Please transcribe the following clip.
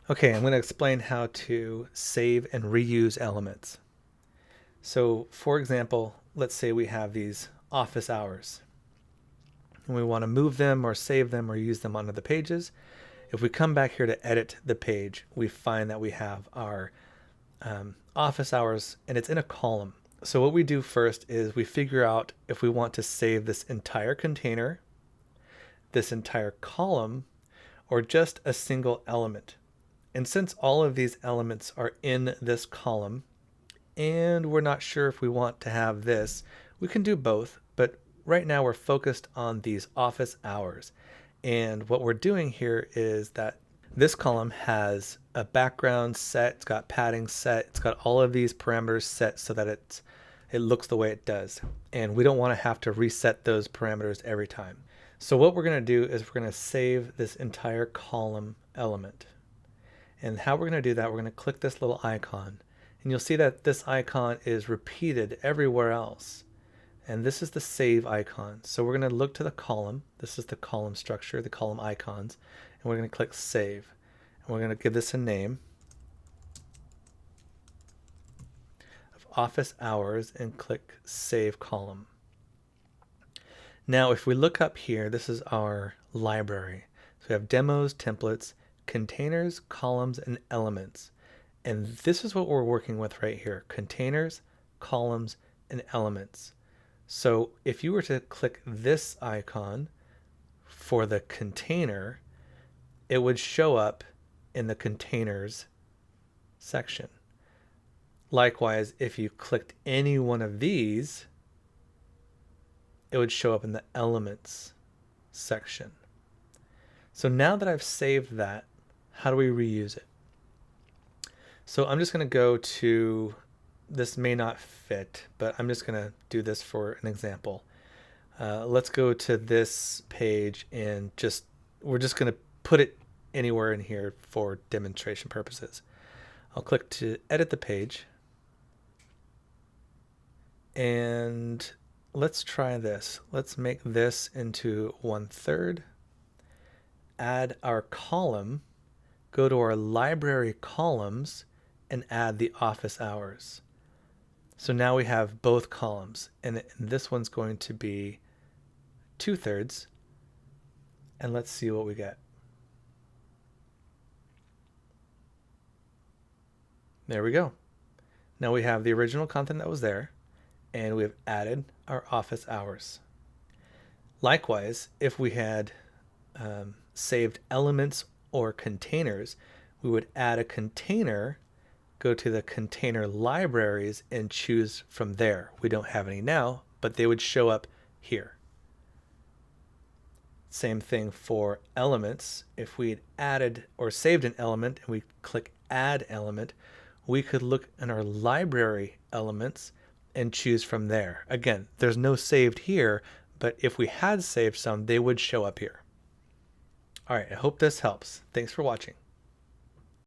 Okay, I'm going to explain how to save and reuse elements. So for example, let's say we have these office hours and we want to move them or save them or use them onto the pages. If we come back here to edit the page, we find that we have our office hours and it's in a column. So what we do first is we figure out if we want to save this entire container, this entire column, or just a single element. And since all of these elements are in this column, and we're not sure if we want to have this, we can do both, but right now we're focused on these office hours. And what we're doing here is that this column has a background set, it's got padding set, it's got all of these parameters set so that it looks the way it does. And we don't want to have to reset those parameters every time. So what we're going to do is we're going to save this entire column element. And how we're going to do that, we're going to click this little icon. And you'll see that this icon is repeated everywhere else. And this is the save icon. So we're going to look to the column. This is the column structure, the column icons. And we're going to click save. And we're going to give this a name of office hours and click save column. Now, if we look up here, this is our library. So we have demos, templates, containers, columns, and elements. And this is what we're working with right here: containers, columns, and elements. So if you were to click this icon for the container, it would show up in the containers section. Likewise, if you clicked any one of these, it would show up in the elements section. So now that I've saved that, how do we reuse it? So I'm just going to go to, this may not fit, but I'm just going to do this for an example. Let's go to this page and we're just going to put it anywhere in here for demonstration purposes. I'll click to edit the page. And let's try this. Let's make this into 1/3. Add our column, go to our library columns, and add the office hours. So now we have both columns, and this one's going to be 2/3. And let's see what we get. There we go. Now we have the original content that was there, and we have added our office hours. Likewise, if we had saved elements or containers, we would add a container, go to the container libraries, and choose from there. We don't have any now, but they would show up here. Same thing for elements. If we had added or saved an element and we click add element, we could look in our library elements and choose from there. Again, there's no saved here, but if we had saved some, they would show up here. All right, I hope this helps. Thanks for watching.